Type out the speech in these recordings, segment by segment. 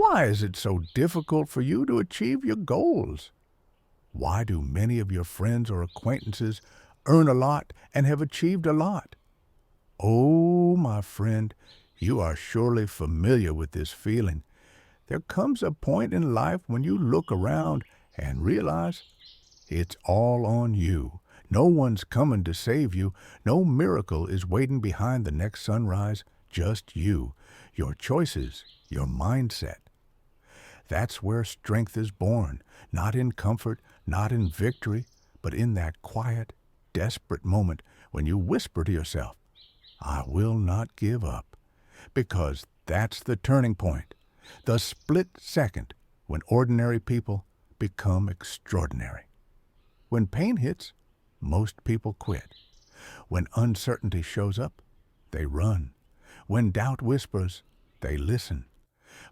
Why is it so difficult for you to achieve your goals? Why do many of your friends or acquaintances earn a lot and have achieved a lot? Oh, my friend, you are surely familiar with this feeling. There comes a point in life when you look around and realize it's all on you. No one's coming to save you. No miracle is waiting behind the next sunrise. Just you, your choices, your mindset. That's where strength is born, not in comfort, not in victory, but in that quiet, desperate moment when you whisper to yourself, I will not give up. Because that's the turning point, the split second when ordinary people become extraordinary. When pain hits, most people quit. When uncertainty shows up, they run. When doubt whispers, they listen.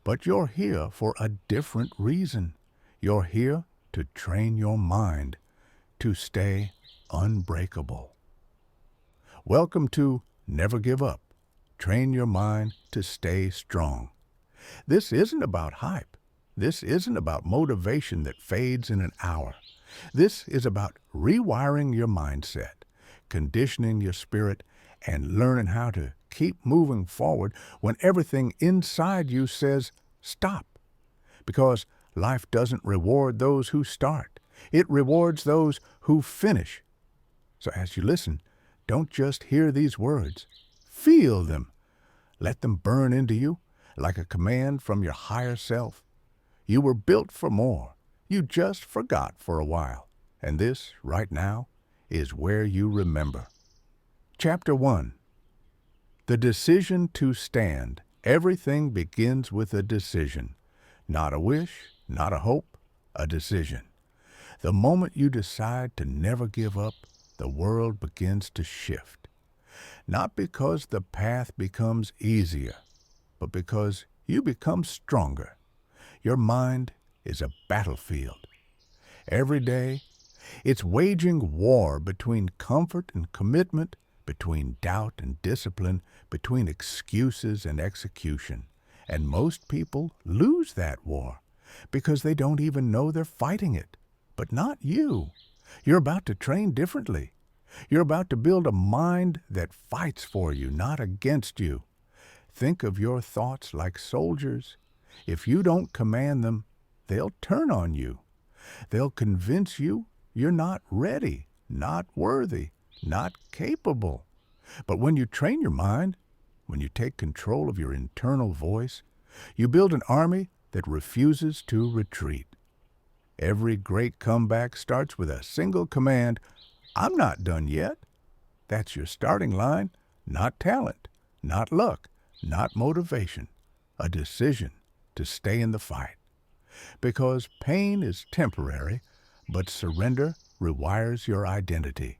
But you're here for a different reason. You're here to train your mind to stay unbreakable. Welcome to Never Give Up. Train your mind to stay strong. This isn't about hype. This isn't about motivation that fades in an hour. This is about rewiring your mindset, conditioning your spirit, and learning how to keep moving forward when everything inside you says stop. Because life doesn't reward those who start. It rewards those who finish. So as you listen, don't just hear these words. Feel them. Let them burn into you like a command from your higher self. You were built for more. You just forgot for a while. And this, right now, is where you remember. Chapter 1. The decision to stand. Everything begins with a decision. Not a wish, not a hope, a decision. The moment you decide to never give up, the world begins to shift. Not because the path becomes easier, but because you become stronger. Your mind is a battlefield. Every day, it's waging war between comfort and commitment, between doubt and discipline, between excuses and execution. And most people lose that war because they don't even know they're fighting it. But not you. You're about to train differently. You're about to build a mind that fights for you, not against you. Think of your thoughts like soldiers. If you don't command them, they'll turn on you. They'll convince you you're not ready, not worthy, not capable. But when you train your mind, when you take control of your internal voice, you build an army that refuses to retreat. Every great comeback starts with a single command, I'm not done yet. That's your starting line, not talent, not luck, not motivation, a decision to stay in the fight. Because pain is temporary, but surrender rewires your identity.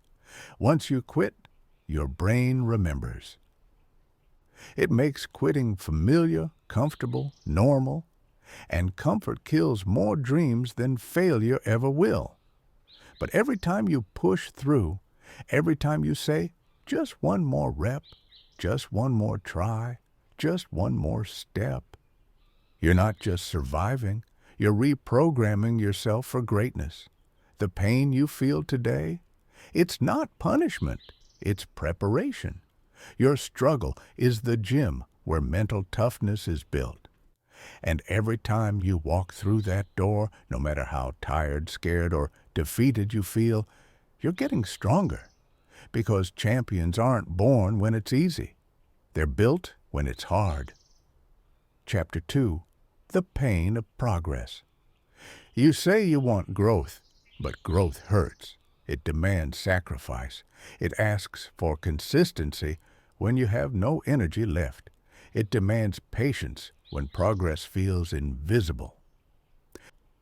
Once you quit, your brain remembers. It makes quitting familiar, comfortable, normal, and comfort kills more dreams than failure ever will. But every time you push through, every time you say, just one more rep, just one more try, just one more step, you're not just surviving, you're reprogramming yourself for greatness. The pain you feel today, it's not punishment, it's preparation. Your struggle is the gym where mental toughness is built. And every time you walk through that door, no matter how tired, scared, or defeated you feel, you're getting stronger. Because champions aren't born when it's easy. They're built when it's hard. Chapter 2. The pain of progress. You say you want growth, but growth hurts. It demands sacrifice. It asks for consistency when you have no energy left. It demands patience when progress feels invisible.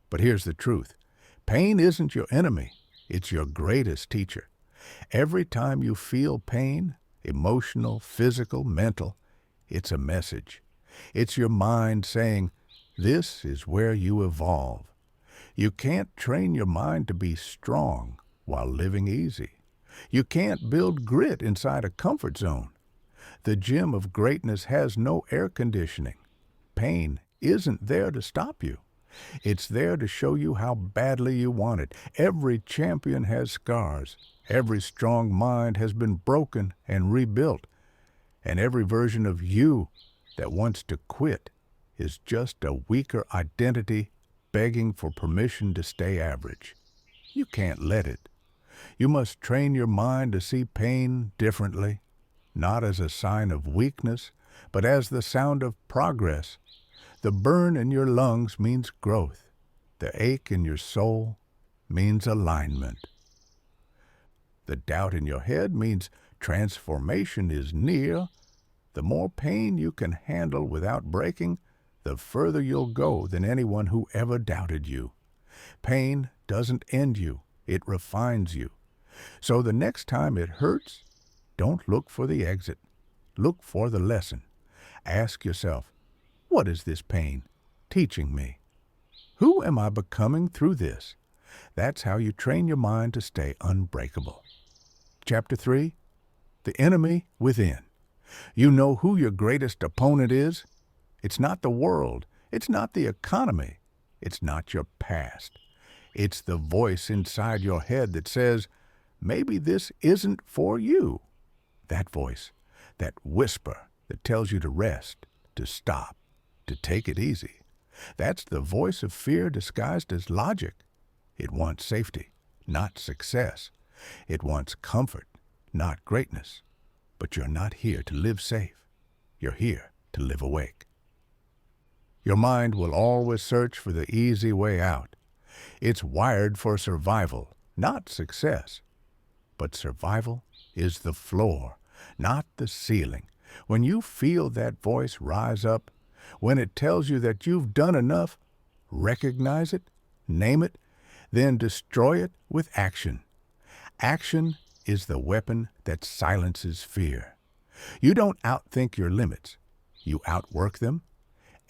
But here's the truth. Pain isn't your enemy. It's your greatest teacher. Every time you feel pain, emotional, physical, mental, it's a message. It's your mind saying, this is where you evolve. You can't train your mind to be strong while living easy. You can't build grit inside a comfort zone. The gym of greatness has no air conditioning. Pain isn't there to stop you. It's there to show you how badly you want it. Every champion has scars. Every strong mind has been broken and rebuilt. And every version of you that wants to quit is just a weaker identity begging for permission to stay average. You can't let it. You must train your mind to see pain differently, not as a sign of weakness, but as the sound of progress. The burn in your lungs means growth. The ache in your soul means alignment. The doubt in your head means transformation is near. The more pain you can handle without breaking, the further you'll go than anyone who ever doubted you. Pain doesn't end you, it refines you. So the next time it hurts, don't look for the exit. Look for the lesson. Ask yourself, what is this pain teaching me? Who am I becoming through this? That's how you train your mind to stay unbreakable. Chapter 3, The Enemy Within. You know who your greatest opponent is? It's not the world. It's not the economy. It's not your past. It's the voice inside your head that says, maybe this isn't for you. That voice, that whisper that tells you to rest, to stop, to take it easy. That's the voice of fear disguised as logic. It wants safety, not success. It wants comfort, not greatness. But you're not here to live safe. You're here to live awake. Your mind will always search for the easy way out. It's wired for survival, not success. But survival is the floor, not the ceiling. When you feel that voice rise up, when it tells you that you've done enough, recognize it, name it, then destroy it with action. Action is the weapon that silences fear. You don't outthink your limits. You outwork them.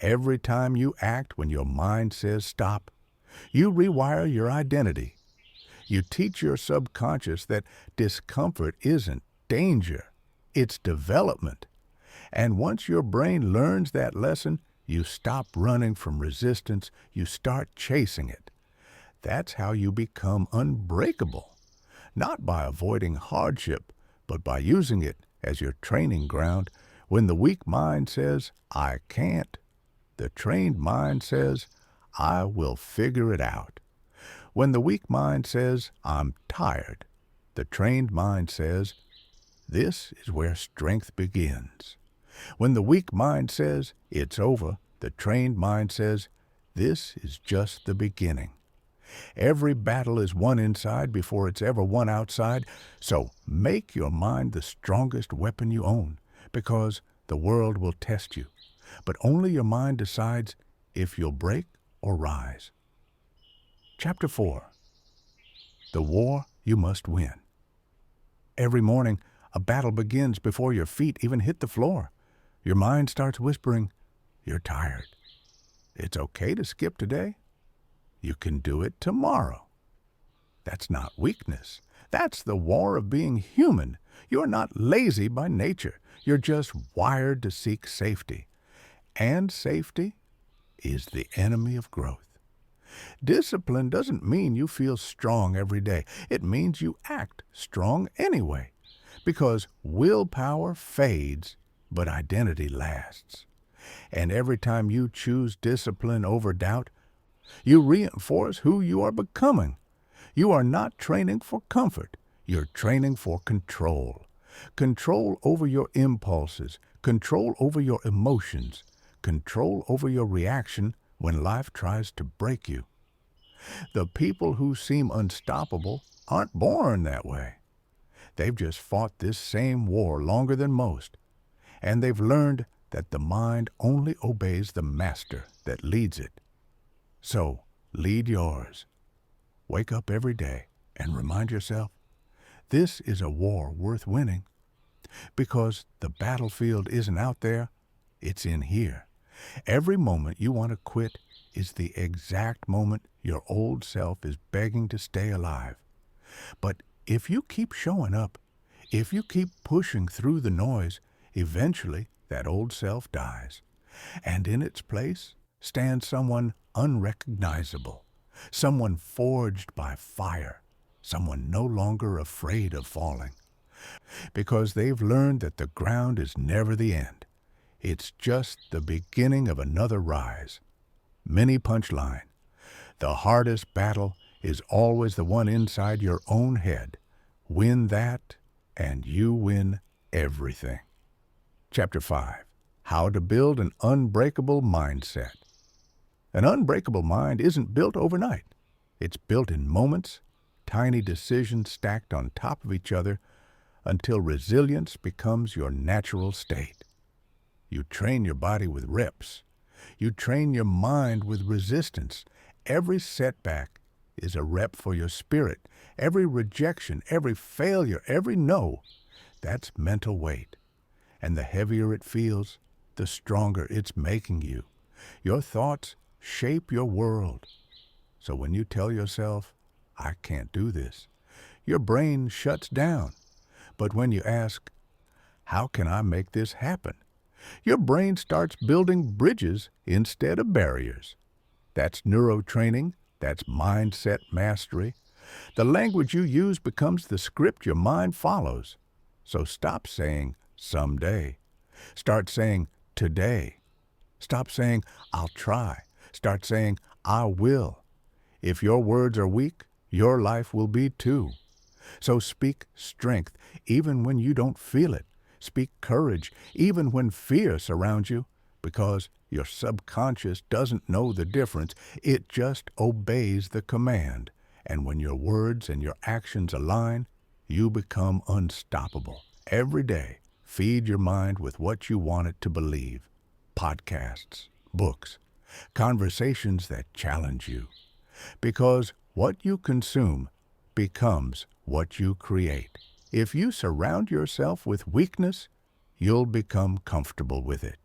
Every time you act when your mind says stop, you rewire your identity. You teach your subconscious that discomfort isn't danger, it's development. And once your brain learns that lesson, you stop running from resistance, you start chasing it. That's how you become unbreakable, not by avoiding hardship, but by using it as your training ground. When the weak mind says, I can't, the trained mind says, I will figure it out. When the weak mind says, I'm tired, the trained mind says, this is where strength begins. When the weak mind says, it's over, the trained mind says, this is just the beginning. Every battle is won inside before it's ever won outside, so make your mind the strongest weapon you own, because the world will test you. But only your mind decides if you'll break or rise. Chapter 4, The War You Must Win. Every morning, a battle begins before your feet even hit the floor. Your mind starts whispering, you're tired. It's okay to skip today. You can do it tomorrow. That's not weakness. That's the war of being human. You're not lazy by nature. You're just wired to seek safety. And safety is the enemy of growth. Discipline doesn't mean you feel strong every day. It means you act strong anyway. Because willpower fades, but identity lasts. And every time you choose discipline over doubt, you reinforce who you are becoming. You are not training for comfort. You're training for control. Control over your impulses. Control over your emotions. Control over your reaction when life tries to break you. The people who seem unstoppable aren't born that way. They've just fought this same war longer than most. And they've learned that the mind only obeys the master that leads it. So, lead yours. Wake up every day and remind yourself, this is a war worth winning. Because the battlefield isn't out there, it's in here. Every moment you want to quit is the exact moment your old self is begging to stay alive. But if you keep showing up, if you keep pushing through the noise, eventually that old self dies. And in its place stands someone unrecognizable, someone forged by fire, someone no longer afraid of falling, because they've learned that the ground is never the end. It's just the beginning of another rise. Mini punchline. The hardest battle is always the one inside your own head. Win that, and you win everything. Chapter 5. How to Build an Unbreakable Mindset. An unbreakable mind isn't built overnight. It's built in moments, tiny decisions stacked on top of each other until resilience becomes your natural state. You train your body with reps. You train your mind with resistance. Every setback is a rep for your spirit. Every rejection, every failure, every no, that's mental weight. And the heavier it feels, the stronger it's making you. Your thoughts shape your world. So when you tell yourself, I can't do this, your brain shuts down. But when you ask, how can I make this happen? Your brain starts building bridges instead of barriers. That's neurotraining. That's mindset mastery. The language you use becomes the script your mind follows. So stop saying, someday. Start saying, today. Stop saying, I'll try. Start saying, I will. If your words are weak, your life will be too. So speak strength, even when you don't feel it. Speak courage, even when fear surrounds you, because your subconscious doesn't know the difference. It just obeys the command. And when your words and your actions align, you become unstoppable. Every day, feed your mind with what you want it to believe. Podcasts, books, conversations that challenge you. Because what you consume becomes what you create. If you surround yourself with weakness, you'll become comfortable with it.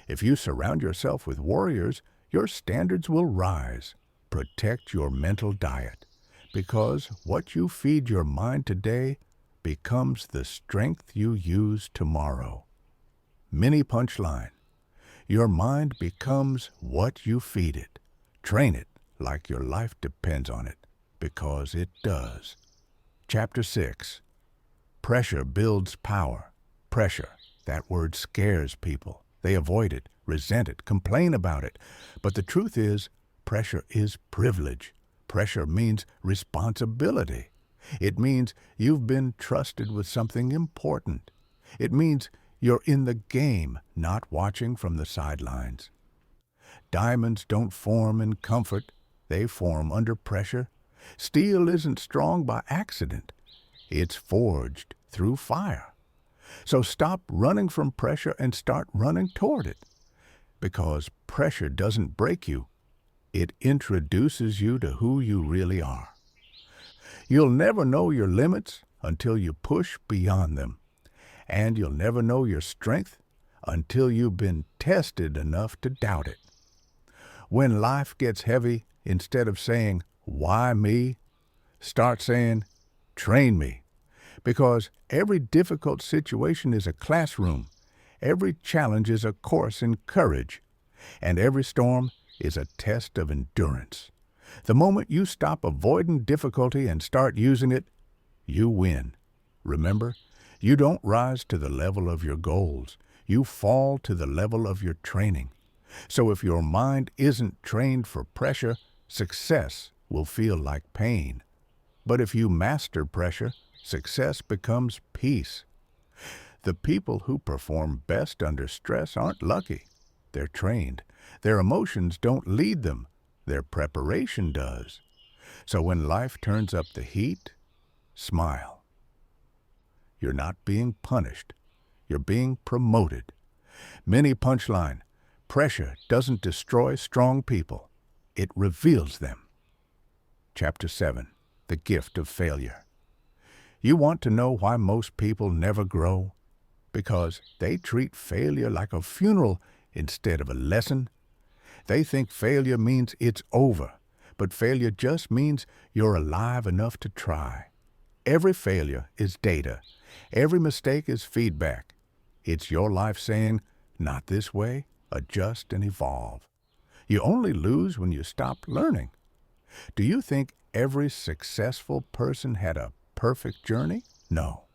If you surround yourself with warriors, your standards will rise. Protect your mental diet, because what you feed your mind today becomes the strength you use tomorrow. Mini punchline. Your mind becomes what you feed it. Train it like your life depends on it, because it does. Chapter 6. Pressure builds power. Pressure, that word scares people. They avoid it, resent it, complain about it. But the truth is, pressure is privilege. Pressure means responsibility. It means you've been trusted with something important. It means you're in the game, not watching from the sidelines. Diamonds don't form in comfort. They form under pressure. Steel isn't strong by accident. It's forged through fire. So stop running from pressure and start running toward it. Because pressure doesn't break you. It introduces you to who you really are. You'll never know your limits until you push beyond them. And you'll never know your strength until you've been tested enough to doubt it. When life gets heavy, instead of saying, why me? Start saying, train me. Because every difficult situation is a classroom. Every challenge is a course in courage. And every storm is a test of endurance. The moment you stop avoiding difficulty and start using it, you win. Remember, you don't rise to the level of your goals. You fall to the level of your training. So if your mind isn't trained for pressure, success will feel like pain. But if you master pressure, success becomes peace. The people who perform best under stress aren't lucky. They're trained. Their emotions don't lead them. Their preparation does. So when life turns up the heat, smile. You're not being punished. You're being promoted. Mini punchline. Pressure doesn't destroy strong people. It reveals them. Chapter 7. The Gift of Failure. You want to know why most people never grow? Because they treat failure like a funeral instead of a lesson. They think failure means it's over, but failure just means you're alive enough to try. Every failure is data. Every mistake is feedback. It's your life saying, not this way, adjust, and evolve. You only lose when you stop learning. Do you think every successful person had a perfect journey? No.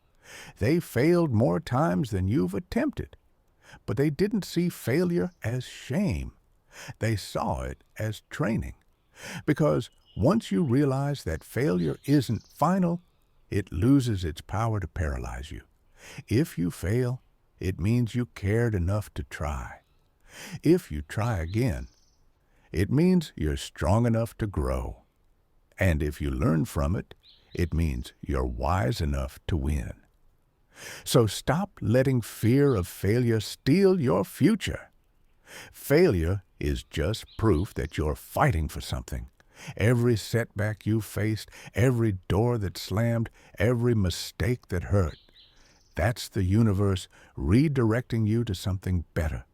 They failed more times than you've attempted. But they didn't see failure as shame. They saw it as training. Because once you realize that failure isn't final, it loses its power to paralyze you. If you fail, it means you cared enough to try. If you try again, it means you're strong enough to grow. And if you learn from it, it means you're wise enough to win. So stop letting fear of failure steal your future. Failure is just proof that you're fighting for something. Every setback you faced, every door that slammed, every mistake that hurt, that's the universe redirecting you to something better.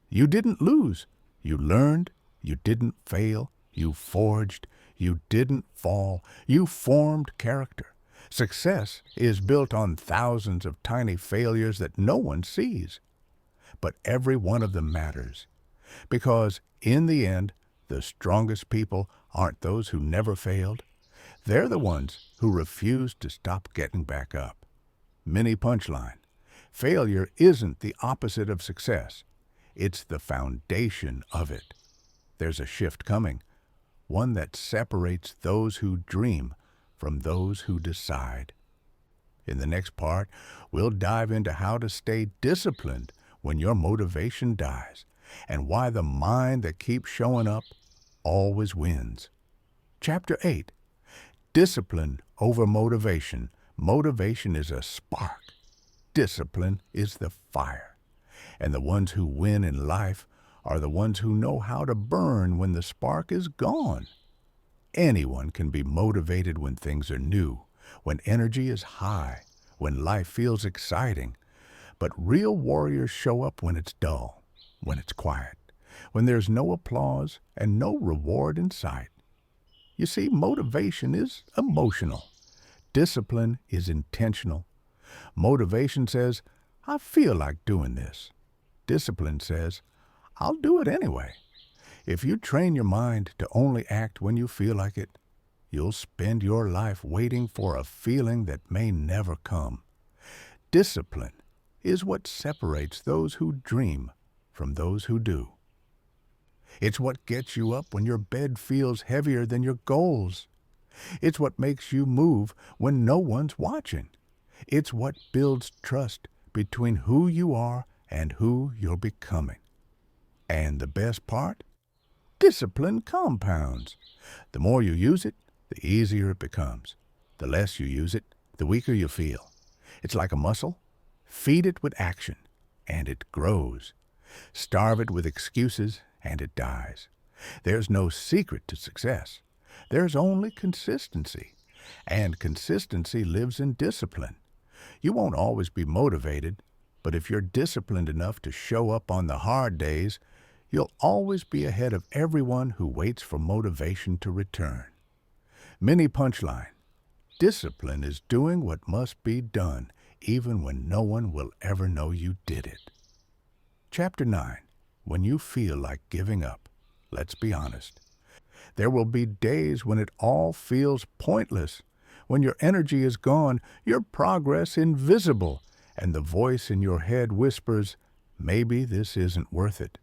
You didn't lose. You learned. You didn't fail. You forged. You didn't fall. You formed character. Success is built on thousands of tiny failures that no one sees. But every one of them matters. Because in the end, the strongest people aren't those who never failed. They're the ones who refuse to stop getting back up. Mini punchline. Failure isn't the opposite of success. It's the foundation of it. There's a shift coming, one that separates those who dream from those who decide. In the next part, we'll dive into how to stay disciplined when your motivation dies, and why the mind that keeps showing up always wins. Chapter 8. Discipline over motivation. Motivation is a spark. Discipline is the fire. And the ones who win in life are the ones who know how to burn when the spark is gone. Anyone can be motivated when things are new, when energy is high, when life feels exciting. But real warriors show up when it's dull, when it's quiet, when there's no applause and no reward in sight. You see, motivation is emotional. Discipline is intentional. Motivation says, I feel like doing this. Discipline says, I'll do it anyway. If you train your mind to only act when you feel like it, you'll spend your life waiting for a feeling that may never come. Discipline is what separates those who dream from those who do. It's what gets you up when your bed feels heavier than your goals. It's what makes you move when no one's watching. It's what builds trust between who you are and who you're becoming. And the best part? Discipline compounds. The more you use it, the easier it becomes. The less you use it, the weaker you feel. It's like a muscle. Feed it with action, and it grows. Starve it with excuses, and it dies. There's no secret to success. There's only consistency. And consistency lives in discipline. You won't always be motivated, but if you're disciplined enough to show up on the hard days, you'll always be ahead of everyone who waits for motivation to return. Mini punchline. Discipline is doing what must be done, even when no one will ever know you did it. Chapter 9. When you feel like giving up, let's be honest. There will be days when it all feels pointless, when your energy is gone, your progress invisible, and the voice in your head whispers, maybe this isn't worth it.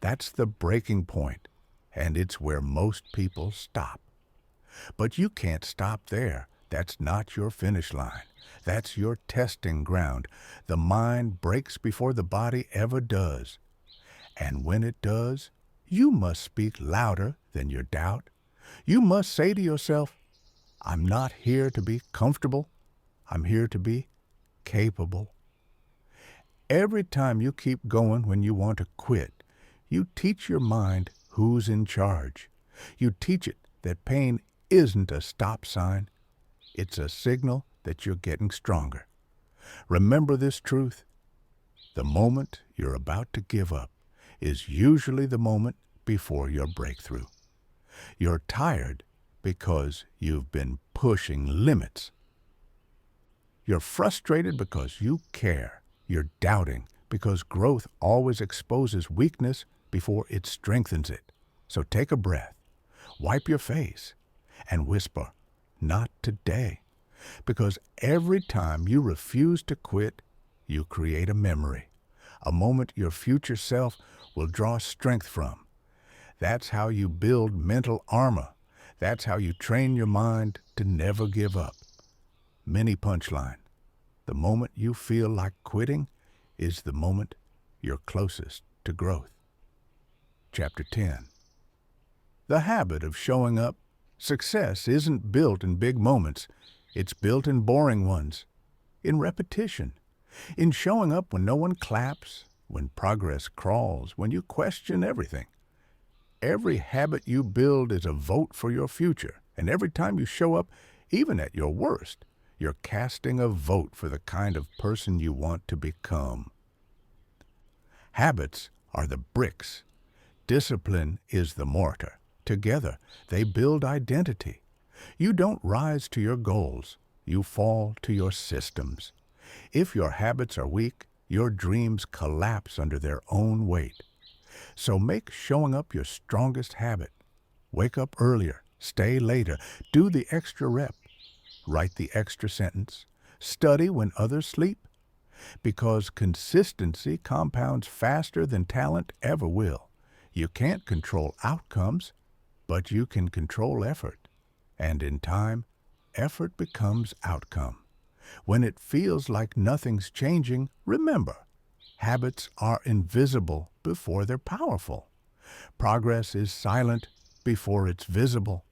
That's the breaking point, and it's where most people stop. But you can't stop there. That's not your finish line. That's your testing ground. The mind breaks before the body ever does. And when it does, you must speak louder than your doubt. You must say to yourself, I'm not here to be comfortable. I'm here to be capable. Every time you keep going when you want to quit, you teach your mind who's in charge. You teach it that pain isn't a stop sign. It's a signal that you're getting stronger. Remember this truth. The moment you're about to give up is usually the moment before your breakthrough. You're tired because you've been pushing limits. You're frustrated because you care. You're doubting because growth always exposes weakness before it strengthens it. So take a breath, wipe your face, and whisper, "Not today." Because every time you refuse to quit, you create a memory, a moment your future self will draw strength from. That's how you build mental armor. That's how you train your mind to never give up. Mini punchline. The moment you feel like quitting is the moment you're closest to growth. Chapter 10. The habit of showing up. Success isn't built in big moments. It's built in boring ones, in repetition, in showing up when no one claps, when progress crawls, when you question everything. Every habit you build is a vote for your future, and every time you show up, even at your worst, you're casting a vote for the kind of person you want to become. Habits are the bricks. Discipline is the mortar. Together, they build identity. You don't rise to your goals. You fall to your systems. If your habits are weak, your dreams collapse under their own weight. So make showing up your strongest habit. Wake up earlier, stay later, do the extra rep, write the extra sentence, study when others sleep. Because consistency compounds faster than talent ever will. You can't control outcomes, but you can control effort. And in time, effort becomes outcome. When it feels like nothing's changing, remember, habits are invisible before they're powerful. Progress is silent before it's visible.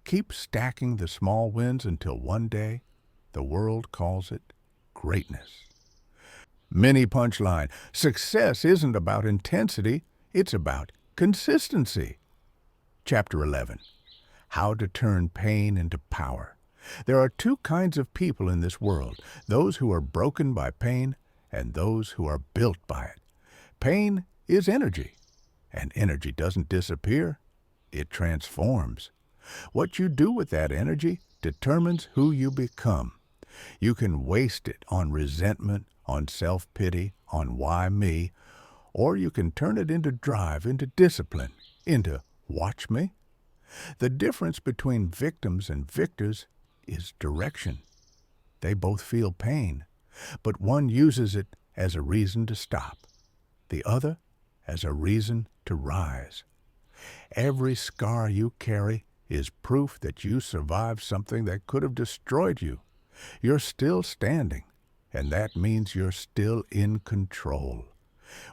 Keep stacking the small wins until one day the world calls it greatness. Mini punchline. Success isn't about intensity, it's about consistency. Chapter 11. How to turn pain into power. There are two kinds of people in this world, those who are broken by pain and those who are built by it. Pain is energy, and energy doesn't disappear, it transforms. What you do with that energy determines who you become. You can waste it on resentment, on self-pity, on why me, or you can turn it into drive, into discipline, into watch me. The difference between victims and victors is direction. They both feel pain, but one uses it as a reason to stop, the other as a reason to rise. Every scar you carry is proof that you survived something that could have destroyed you. You're still standing, and that means you're still in control.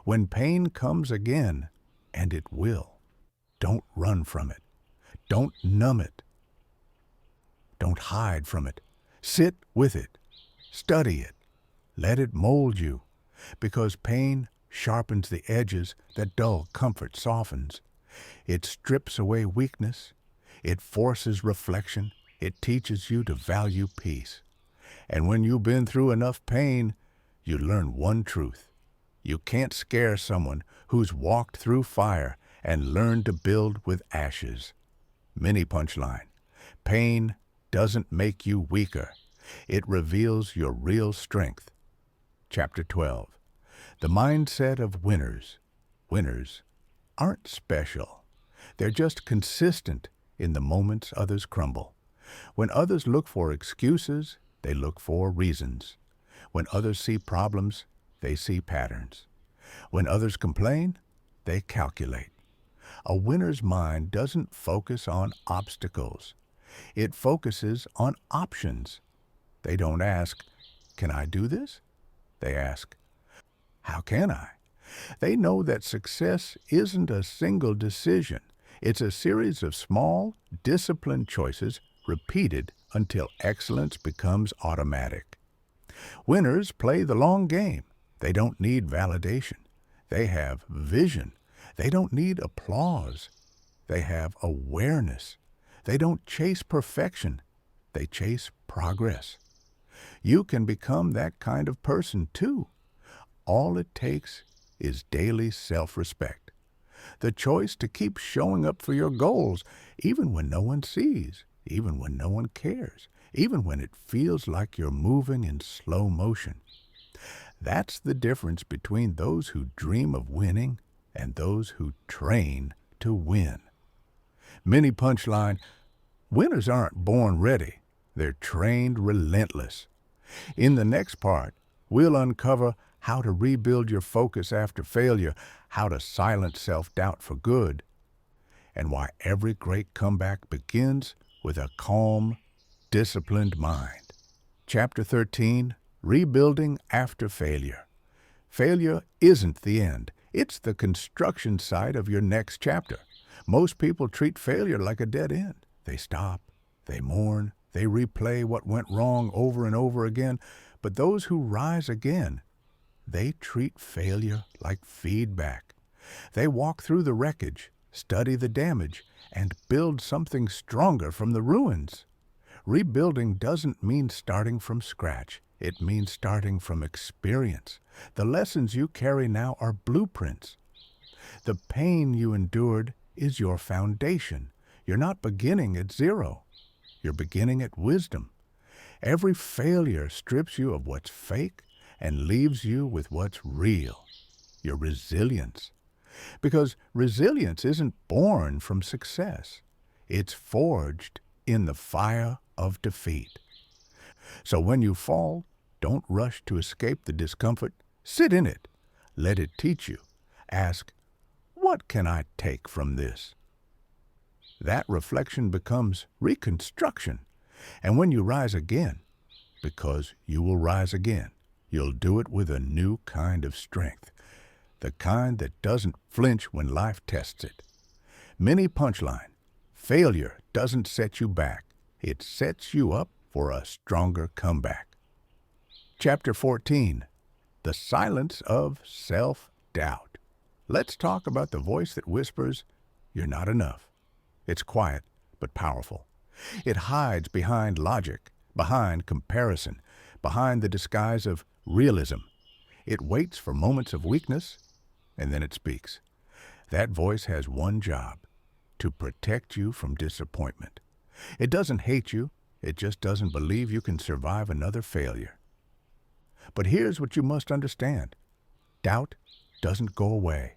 When pain comes again, and it will, don't run from it. Don't numb it. Don't hide from it. Sit with it. Study it. Let it mold you, because pain sharpens the edges that dull comfort softens. It strips away weakness. It forces reflection. It teaches you to value peace. And when you've been through enough pain, you learn one truth. You can't scare someone who's walked through fire and learned to build with ashes. Mini punchline. Pain doesn't make you weaker. It reveals your real strength. Chapter 12. The mindset of winners. Winners aren't special. They're just consistent in the moments others crumble. When others look for excuses, they look for reasons. When others see problems, they see patterns. When others complain, they calculate. A winner's mind doesn't focus on obstacles. It focuses on options. They don't ask, "Can I do this?" They ask, "How can I?" They know that success isn't a single decision. It's a series of small, disciplined choices repeated until excellence becomes automatic. Winners play the long game. They don't need validation. They have vision. They don't need applause. They have awareness. They don't chase perfection. They chase progress. You can become that kind of person too. All it takes is daily self-respect. The choice to keep showing up for your goals, even when no one sees, even when no one cares, even when it feels like you're moving in slow motion. That's the difference between those who dream of winning and those who train to win. Mini punchline: winners aren't born ready. They're trained relentless. In the next part, we'll uncover how to rebuild your focus after failure, how to silence self-doubt for good, and why every great comeback begins with a calm, disciplined mind. Chapter 13, Rebuilding After Failure. Failure isn't the end. It's the construction site of your next chapter. Most people treat failure like a dead end. They stop, they mourn, they replay what went wrong over and over again. But those who rise again, they treat failure like feedback. They walk through the wreckage, study the damage, and build something stronger from the ruins. Rebuilding doesn't mean starting from scratch. It means starting from experience. The lessons you carry now are blueprints. The pain you endured is your foundation. You're not beginning at zero. You're beginning at wisdom. Every failure strips you of what's fake and leaves you with what's real, your resilience. Because resilience isn't born from success. It's forged in the fire of defeat. So when you fall, don't rush to escape the discomfort. Sit in it. Let it teach you. Ask, what can I take from this? That reflection becomes reconstruction. And when you rise again, because you will rise again, you'll do it with a new kind of strength, the kind that doesn't flinch when life tests it. Mini punchline: failure doesn't set you back. It sets you up for a stronger comeback. Chapter 14, The Silence of Self-Doubt. Let's talk about the voice that whispers, "You're not enough." It's quiet, but powerful. It hides behind logic, behind comparison, behind the disguise of realism. It waits for moments of weakness, and then it speaks. That voice has one job: to protect you from disappointment. It doesn't hate you, it just doesn't believe you can survive another failure. But here's what you must understand. Doubt doesn't go away.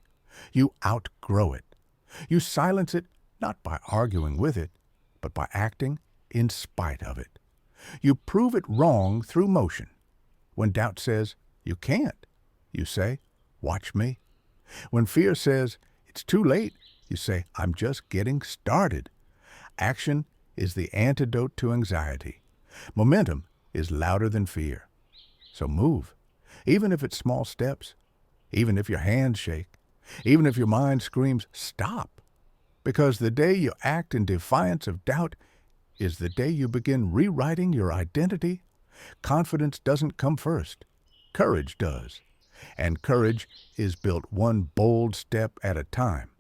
You outgrow it. You silence it not by arguing with it, but by acting in spite of it. You prove it wrong through motion. When doubt says, "You can't," you say, "Watch me." When fear says, "It's too late," you say, "I'm just getting started." Action is the antidote to anxiety. Momentum is louder than fear. So move, even if it's small steps, even if your hands shake, even if your mind screams, "Stop." Because the day you act in defiance of doubt is the day you begin rewriting your identity. Confidence doesn't come first. Courage does. And courage is built one bold step at a time.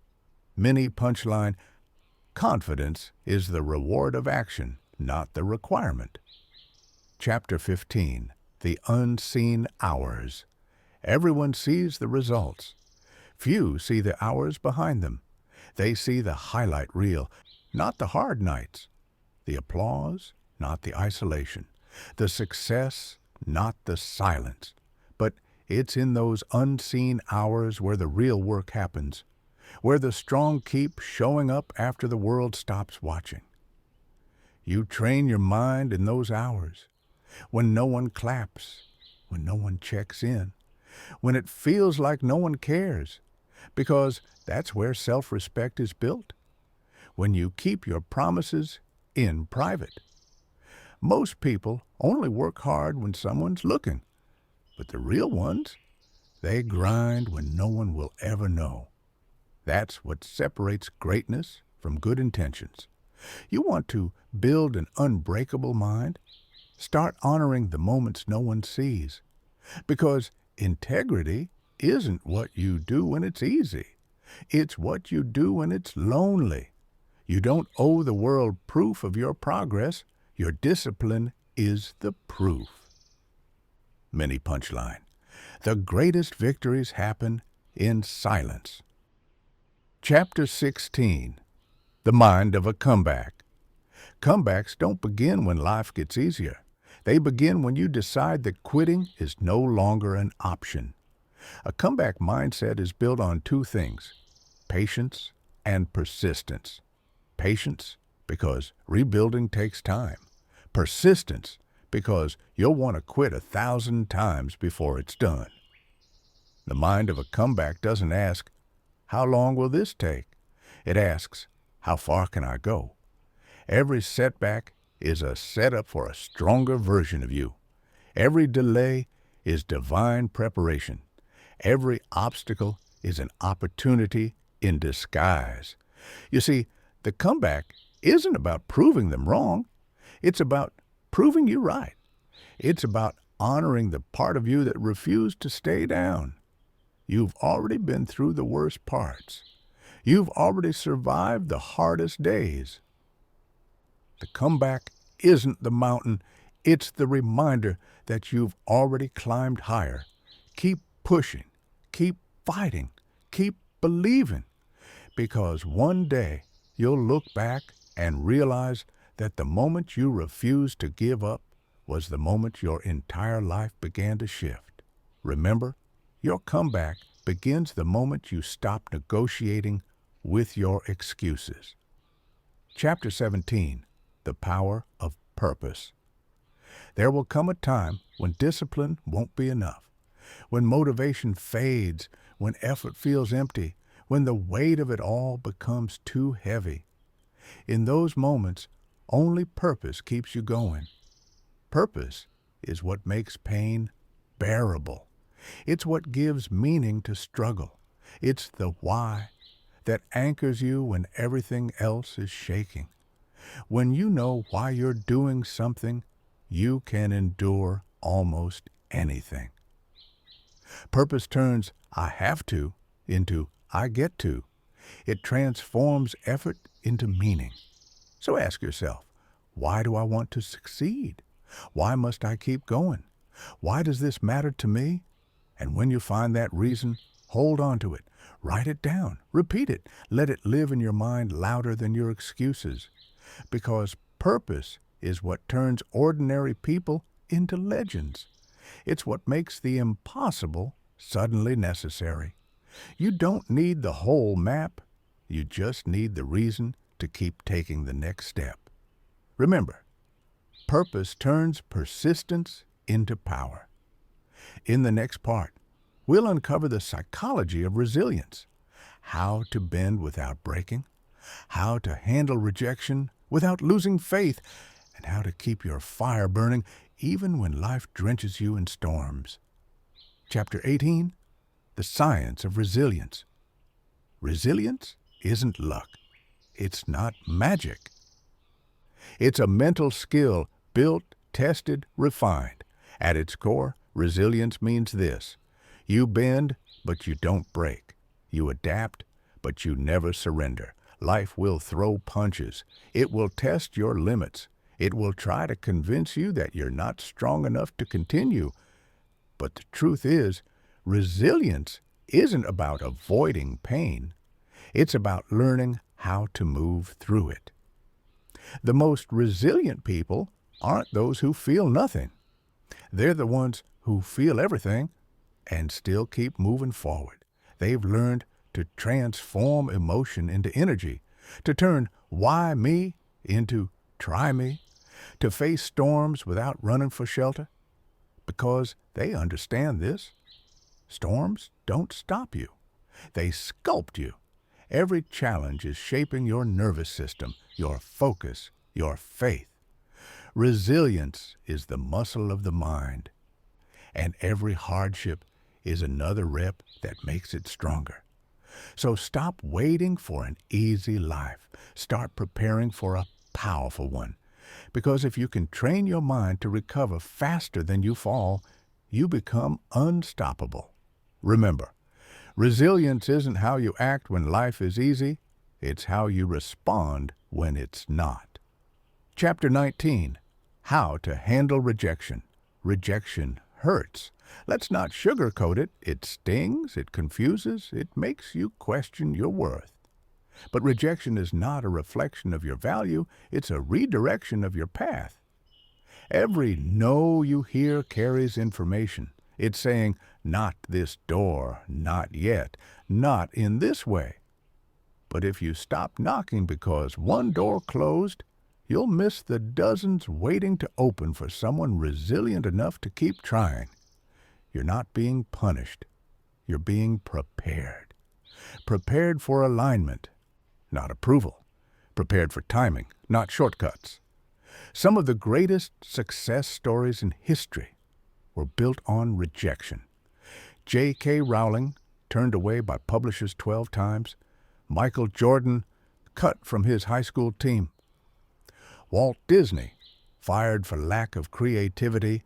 Mini punchline: confidence is the reward of action, not the requirement. Chapter 15, The Unseen Hours. Everyone sees the results. Few see the hours behind them. They see the highlight reel, not the hard nights. The applause, not the isolation. The success, not the silence. But it's in those unseen hours where the real work happens, where the strong keep showing up after the world stops watching. You train your mind in those hours, when no one claps, when no one checks in, when it feels like no one cares, because that's where self-respect is built, when you keep your promises in private. Most people only work hard when someone's looking, but the real ones, they grind when no one will ever know. That's what separates greatness from good intentions. You want to build an unbreakable mind? Start honoring the moments no one sees. Because integrity isn't what you do when it's easy. It's what you do when it's lonely. You don't owe the world proof of your progress. Your discipline is the proof. Mini punchline: the greatest victories happen in silence. Chapter 16, The Mind of a Comeback. Comebacks don't begin when life gets easier. They begin when you decide that quitting is no longer an option. A comeback mindset is built on two things: patience and persistence. Patience, because rebuilding takes time. Persistence, because you'll want to quit 1,000 times before it's done. The mind of a comeback doesn't ask, "How long will this take?" It asks, "How far can I go?" Every setback is a setup for a stronger version of you. Every delay is divine preparation. Every obstacle is an opportunity in disguise. You see, the comeback isn't about proving them wrong. It's about proving you right. It's about honoring the part of you that refused to stay down. You've already been through the worst parts. You've already survived the hardest days. The comeback isn't the mountain. It's the reminder that you've already climbed higher. Keep pushing. Keep fighting. Keep believing. Because one day you'll look back and realize that the moment you refused to give up was the moment your entire life began to shift. Remember, your comeback begins the moment you stop negotiating with your excuses. Chapter 17, The Power of Purpose. There will come a time when discipline won't be enough, when motivation fades, when effort feels empty, when the weight of it all becomes too heavy. In those moments, only purpose keeps you going. Purpose is what makes pain bearable. It's what gives meaning to struggle. It's the why that anchors you when everything else is shaking. When you know why you're doing something, you can endure almost anything. Purpose turns "I have to" into "I get to." It transforms effort into meaning. So ask yourself, why do I want to succeed? Why must I keep going? Why does this matter to me? And when you find that reason, hold on to it. Write it down. Repeat it. Let it live in your mind louder than your excuses. Because purpose is what turns ordinary people into legends. It's what makes the impossible suddenly necessary. You don't need the whole map. You just need the reason to keep taking the next step. Remember, purpose turns persistence into power. In the next part, we'll uncover the psychology of resilience, how to bend without breaking, how to handle rejection without losing faith, and how to keep your fire burning even when life drenches you in storms. Chapter 18, The Science of Resilience. Resilience isn't luck. It's not magic. It's a mental skill built, tested, refined. At its core, resilience means this: you bend, but you don't break. You adapt, but you never surrender. Life will throw punches. It will test your limits. It will try to convince you that you're not strong enough to continue. But the truth is, resilience isn't about avoiding pain. It's about learning how to move through it. The most resilient people aren't those who feel nothing. They're the ones who feel everything and still keep moving forward. They've learned to transform emotion into energy, to turn "why me" into "try me," to face storms without running for shelter. Because they understand this. Storms don't stop you. They sculpt you. Every challenge is shaping your nervous system, your focus, your faith. Resilience is the muscle of the mind, and every hardship is another rep that makes it stronger. So stop waiting for an easy life. Start preparing for a powerful one. Because if you can train your mind to recover faster than you fall, you become unstoppable. Remember, resilience isn't how you act when life is easy. It's how you respond when it's not. Chapter 19, How to Handle Rejection. Rejection hurts. Let's not sugarcoat it. It stings, it confuses, it makes you question your worth. But rejection is not a reflection of your value, it's a redirection of your path. Every no you hear carries information. It's saying, not this door, not yet, not in this way. But if you stop knocking because one door closed, you'll miss the dozens waiting to open for someone resilient enough to keep trying. You're not being punished. You're being prepared. Prepared for alignment, not approval. Prepared for timing, not shortcuts. Some of the greatest success stories in history were built on rejection. J.K. Rowling, turned away by publishers 12 times. Michael Jordan, cut from his high school team. Walt Disney, fired for lack of creativity.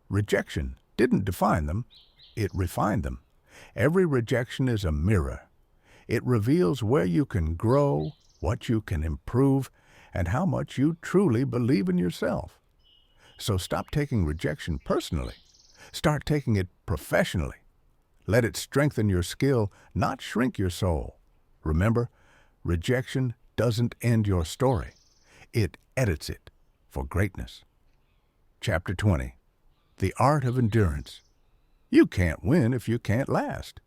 Rejection didn't define them, it refined them. Every rejection is a mirror. It reveals where you can grow, what you can improve, and how much you truly believe in yourself. So stop taking rejection personally. Start taking it professionally. Let it strengthen your skill, not shrink your soul. Remember, rejection doesn't end your story. It edits it for greatness. Chapter 20. The Art of Endurance. You can't win if you can't last.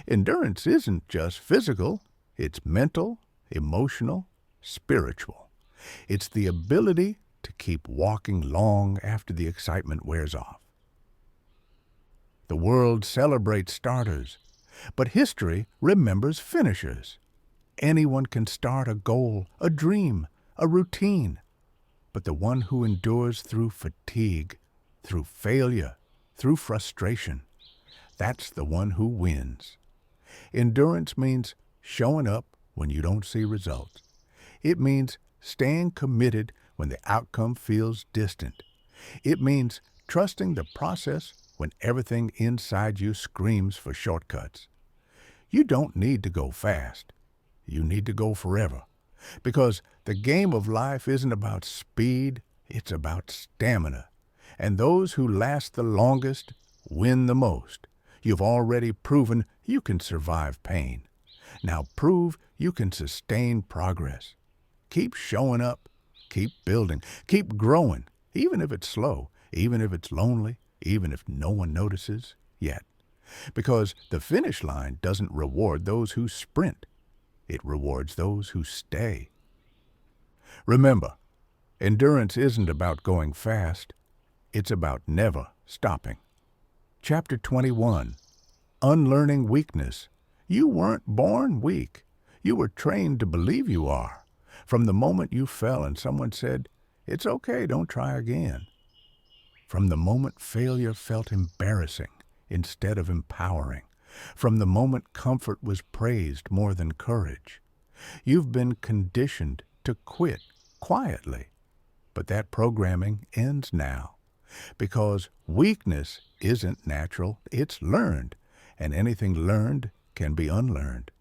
Endurance isn't just physical. It's mental, emotional, spiritual. It's the ability to keep walking long after the excitement wears off. The world celebrates starters, but history remembers finishers. Anyone can start a goal, a dream, a routine, but the one who endures through fatigue, through failure, through frustration, that's the one who wins. Endurance means showing up when you don't see results. It means staying committed when the outcome feels distant. It means trusting the process when everything inside you screams for shortcuts. You don't need to go fast. You need to go forever. Because the game of life isn't about speed, it's about stamina. And those who last the longest win the most. You've already proven you can survive pain. Now prove you can sustain progress. Keep showing up, keep building, keep growing, even if it's slow, even if it's lonely, even if no one notices yet. Because the finish line doesn't reward those who sprint. It rewards those who stay. Remember, endurance isn't about going fast. It's about never stopping. Chapter 21. Unlearning Weakness. You weren't born weak. You were trained to believe you are. From the moment you fell and someone said, "It's okay, don't try again." From the moment failure felt embarrassing instead of empowering. From the moment comfort was praised more than courage. You've been conditioned to quit quietly. But that programming ends now. Because weakness isn't natural, it's learned. And anything learned can be unlearned.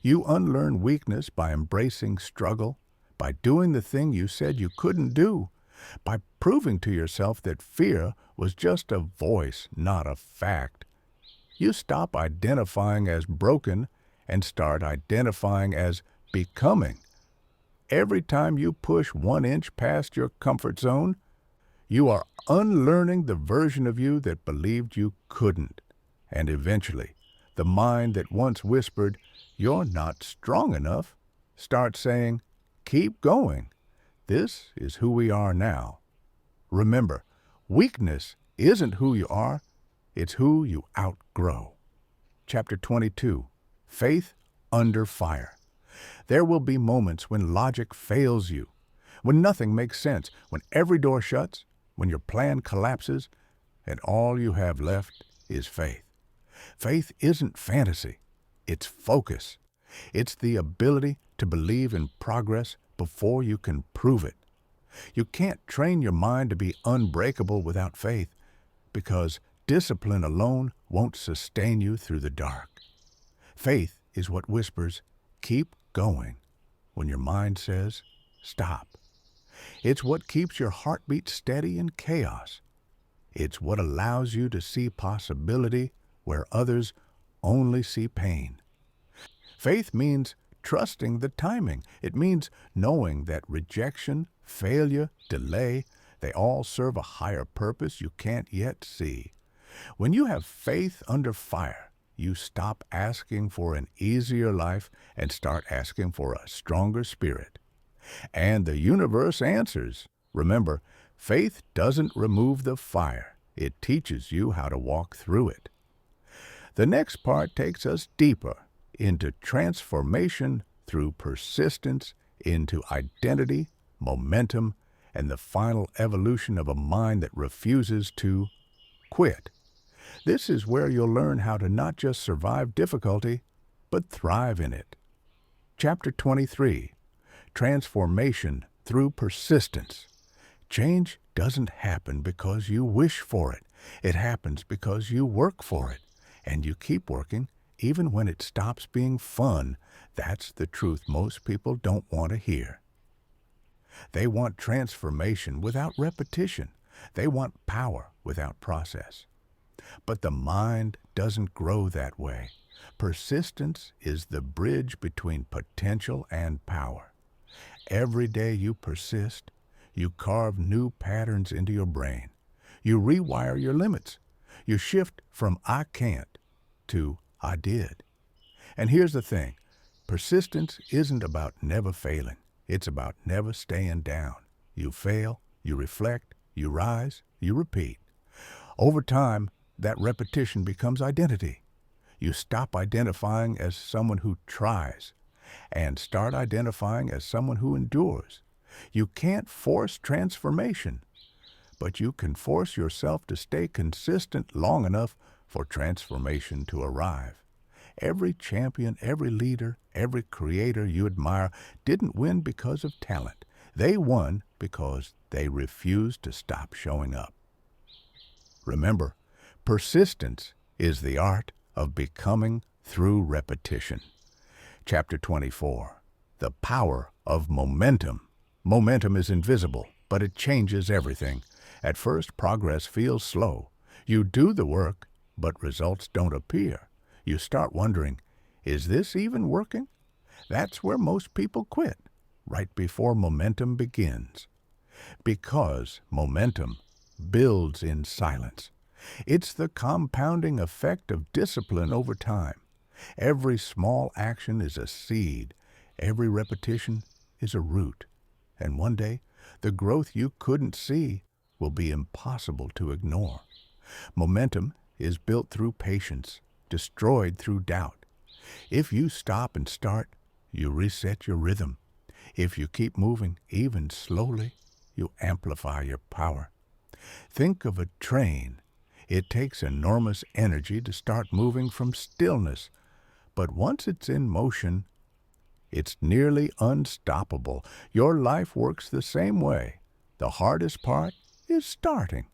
You unlearn weakness by embracing struggle, by doing the thing you said you couldn't do, by proving to yourself that fear was just a voice, not a fact. You stop identifying as broken and start identifying as becoming. Every time you push 1 inch past your comfort zone, you are unlearning the version of you that believed you couldn't. And eventually, the mind that once whispered, "You're not strong enough," starts saying, "Keep going. This is who we are now." Remember, weakness isn't who you are, it's who you outgrow. Chapter 22. Faith Under Fire. There will be moments when logic fails you, when nothing makes sense, when every door shuts, when your plan collapses, and all you have left is faith. Faith isn't fantasy, it's focus. It's the ability to believe in progress before you can prove it. You can't train your mind to be unbreakable without faith, because discipline alone won't sustain you through the dark. Faith is what whispers, "Keep going," when your mind says, "Stop." It's what keeps your heartbeat steady in chaos. It's what allows you to see possibility where others only see pain. Faith means trusting the timing. It means knowing that rejection, failure, delay They all serve a higher purpose you can't yet see. When you have faith under fire, you stop asking for an easier life and start asking for a stronger spirit. And the universe answers. Remember, faith doesn't remove the fire. It teaches you how to walk through it. The next part takes us deeper into transformation through persistence, into identity, momentum, and the final evolution of a mind that refuses to quit. This is where you'll learn how to not just survive difficulty, but thrive in it. Chapter 23, Transformation Through Persistence. Change doesn't happen because you wish for it. It happens because you work for it. And you keep working even when it stops being fun. That's the truth most people don't want to hear. They want transformation without repetition. They want power without process. But the mind doesn't grow that way. Persistence is the bridge between potential and power. Every day you persist, you carve new patterns into your brain. You rewire your limits. You shift from I can't to I did. And here's the thing. Persistence isn't about never failing. It's about never staying down. You fail, you reflect, you rise, you repeat. Over time, that repetition becomes identity. You stop identifying as someone who tries and start identifying as someone who endures. You can't force transformation, but you can force yourself to stay consistent long enough for transformation to arrive. Every champion, every leader, every creator you admire didn't win because of talent. They won because they refused to stop showing up. Remember, persistence is the art of becoming through repetition. Chapter 24, The Power of Momentum. Momentum is invisible, but it changes everything. At first, progress feels slow. You do the work, but results don't appear. You start wondering, is this even working? That's where most people quit, right before momentum begins. Because momentum builds in silence. It's the compounding effect of discipline over time. Every small action is a seed. Every repetition is a root. And one day, the growth you couldn't see will be impossible to ignore. Momentum is built through patience, destroyed through doubt. If you stop and start, you reset your rhythm. If you keep moving, even slowly, you amplify your power. Think of a train. It takes enormous energy to start moving from stillness, but once it's in motion, it's nearly unstoppable. Your life works the same way. The hardest part is starting.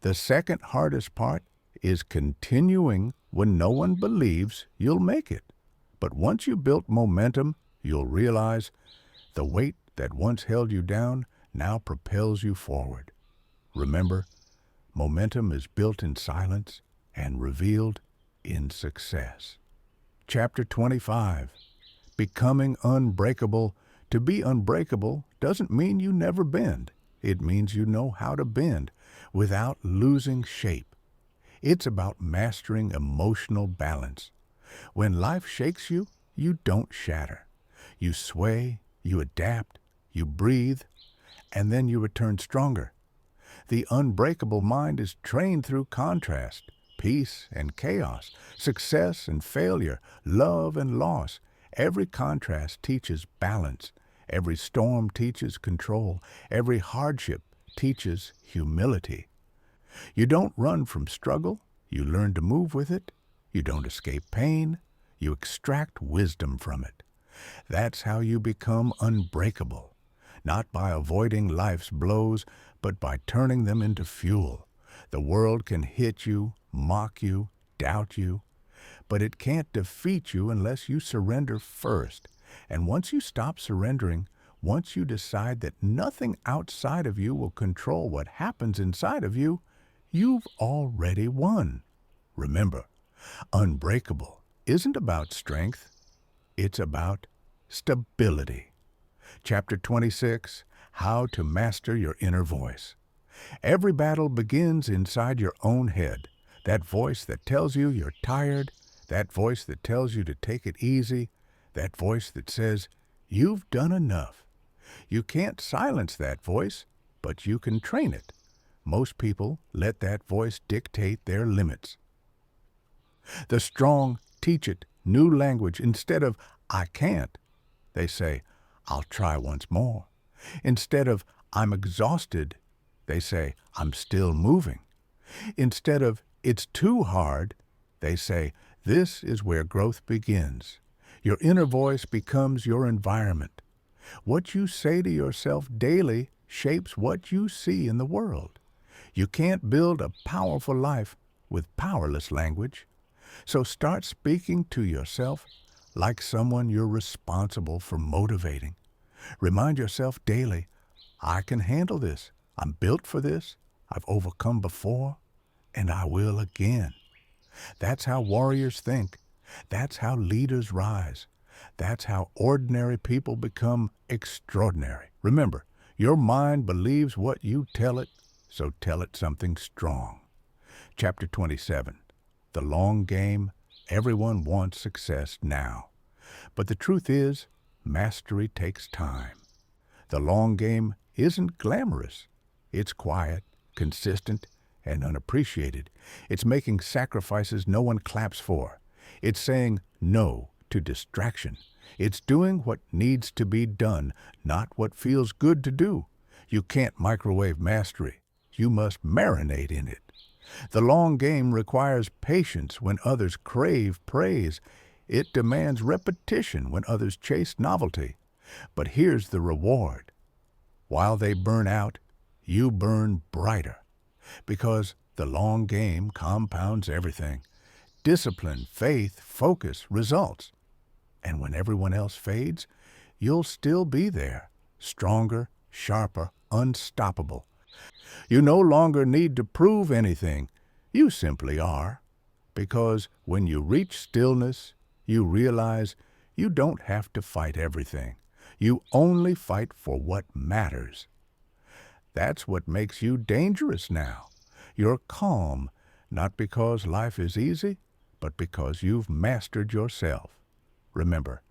The second hardest part is continuing when no one believes you'll make it. But once you built momentum, you'll realize the weight that once held you down now propels you forward. Remember, momentum is built in silence and revealed in success. Chapter 25, Becoming Unbreakable. To be unbreakable doesn't mean you never bend. It means you know how to bend without losing shape. It's about mastering emotional balance. When life shakes you, you don't shatter. You sway, you adapt, you breathe, and then you return stronger. The unbreakable mind is trained through contrast, peace and chaos, success and failure, love and loss. Every contrast teaches balance. Every storm teaches control. Every hardship teaches humility. You don't run from struggle. You learn to move with it. You don't escape pain. You extract wisdom from it. That's how you become unbreakable. Not by avoiding life's blows, but by turning them into fuel. The world can hit you, mock you, doubt you, but it can't defeat you unless you surrender first. And once you stop surrendering, once you decide that nothing outside of you will control what happens inside of you, you've already won. Remember, unbreakable isn't about strength, it's about stability. Chapter 26, how to master your inner voice. Every battle begins inside your own head. That voice that tells you you're tired, that voice that tells you to take it easy, that voice that says, you've done enough. You can't silence that voice, but you can train it. Most people let that voice dictate their limits. The strong teach it new language. Instead of, I can't, they say, I'll try once more. Instead of, I'm exhausted, they say, I'm still moving. Instead of, it's too hard, they say, this is where growth begins. Your inner voice becomes your environment. What you say to yourself daily shapes what you see in the world. You can't build a powerful life with powerless language. So start speaking to yourself like someone you're responsible for motivating. Remind yourself daily, I can handle this. I'm built for this. I've overcome before, and I will again. That's how warriors think. That's how leaders rise. That's how ordinary people become extraordinary. Remember, your mind believes what you tell it, so tell it something strong. Chapter 27. The long game. Everyone wants success now. But the truth is, mastery takes time. The long game isn't glamorous. It's quiet, consistent, and unappreciated. It's making sacrifices no one claps for. It's saying no to distraction. It's doing what needs to be done, not what feels good to do. You can't microwave mastery. You must marinate in it. The long game requires patience when others crave praise. It demands repetition when others chase novelty. But here's the reward. While they burn out, you burn brighter. Because the long game compounds everything. Discipline, faith, focus, results. And when everyone else fades, you'll still be there, stronger, sharper, unstoppable. You no longer need to prove anything. You simply are. Because when you reach stillness, you realize you don't have to fight everything. You only fight for what matters. That's what makes you dangerous now. You're calm, not because life is easy, but because you've mastered yourself. Remember,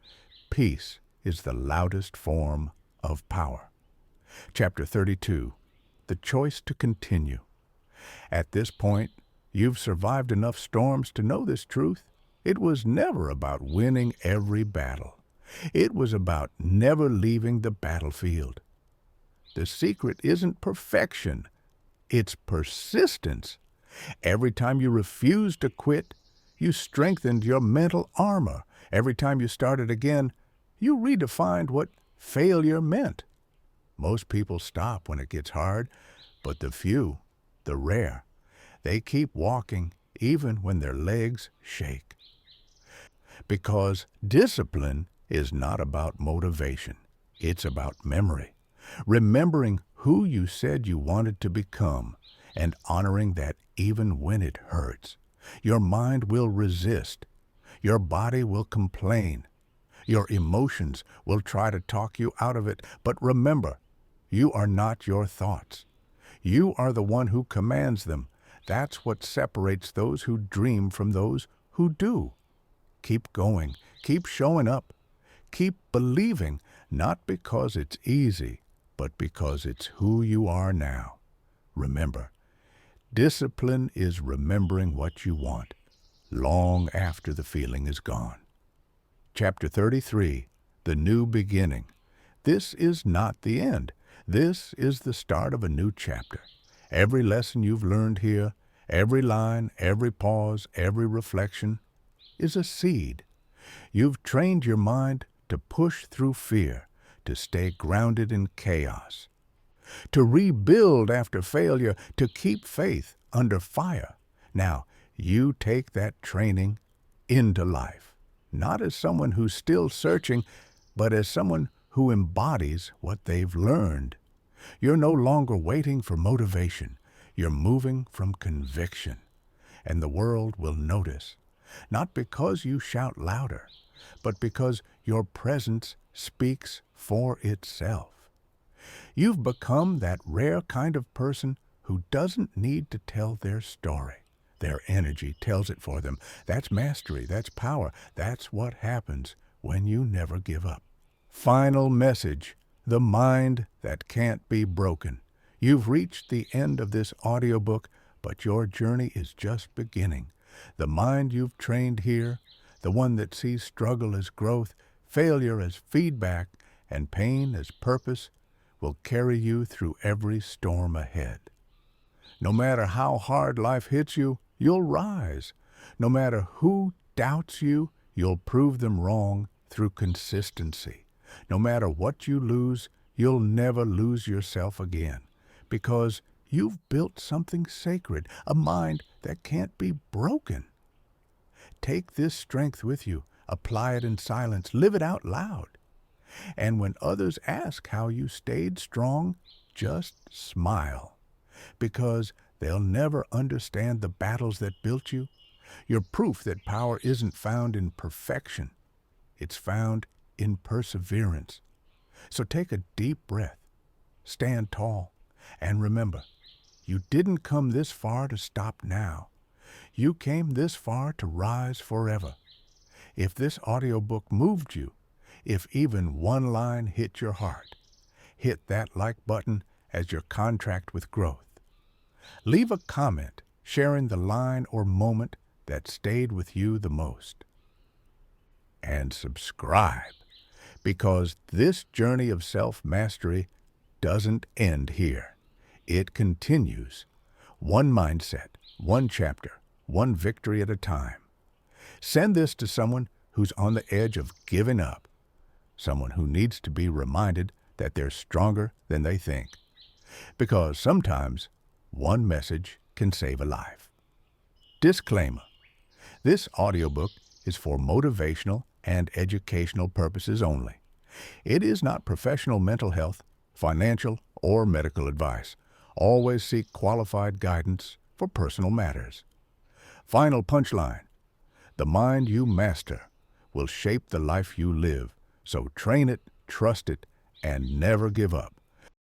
peace is the loudest form of power. Chapter 32. The choice to continue. At this point, you've survived enough storms to know this truth. It was never about winning every battle. It was about never leaving the battlefield. The secret isn't perfection. It's persistence. Every time you refused to quit, you strengthened your mental armor. Every time you started again, you redefined what failure meant. Most people stop when it gets hard, but the few, the rare, they keep walking even when their legs shake. Because discipline is not about motivation. It's about memory. Remembering who you said you wanted to become and honoring that even when it hurts. Your mind will resist. Your body will complain. Your emotions will try to talk you out of it. But remember, you are not your thoughts. You are the one who commands them. That's what separates those who dream from those who do. Keep going. Keep showing up. Keep believing, not because it's easy, but because it's who you are now. Remember, discipline is remembering what you want, long after the feeling is gone. Chapter 33. The New Beginning. This is not the end. This is the start of a new chapter. Every lesson you've learned here, every line, every pause, every reflection, is a seed. You've trained your mind to push through fear, to stay grounded in chaos, to rebuild after failure, to keep faith under fire. Now, you take that training into life, not as someone who's still searching, but as someone who embodies what they've learned. You're no longer waiting for motivation. You're moving from conviction. And the world will notice, not because you shout louder, but because your presence speaks for itself. You've become that rare kind of person who doesn't need to tell their story. Their energy tells it for them. That's mastery. That's power. That's what happens when you never give up. Final message: the mind that can't be broken. You've reached the end of this audiobook, but your journey is just beginning. The mind you've trained here, the one that sees struggle as growth, failure as feedback, and pain as purpose, will carry you through every storm ahead. No matter how hard life hits you, you'll rise. No matter who doubts you, you'll prove them wrong through consistency. No matter what you lose, you'll never lose yourself again, because you've built something sacred, a mind that can't be broken. Take this strength with you, apply it in silence, live it out loud. And when others ask how you stayed strong, just smile, because they'll never understand the battles that built you. You're proof that power isn't found in perfection. It's found in perseverance. So take a deep breath, stand tall, and remember, you didn't come this far to stop now. You came this far to rise forever. If this audiobook moved you, if even one line hit your heart, hit that like button as your contract with growth. Leave a comment sharing the line or moment that stayed with you the most. And subscribe, because this journey of self-mastery doesn't end here. It continues, one mindset, one chapter, one victory at a time. Send this to someone who's on the edge of giving up, someone who needs to be reminded that they're stronger than they think. Because sometimes one message can save a life. Disclaimer: this audiobook is for motivational and educational purposes only. It is not professional mental health, financial, or medical advice. Always seek qualified guidance for personal matters. Final punchline: the mind you master will shape the life you live, so train it, trust it, and never give up.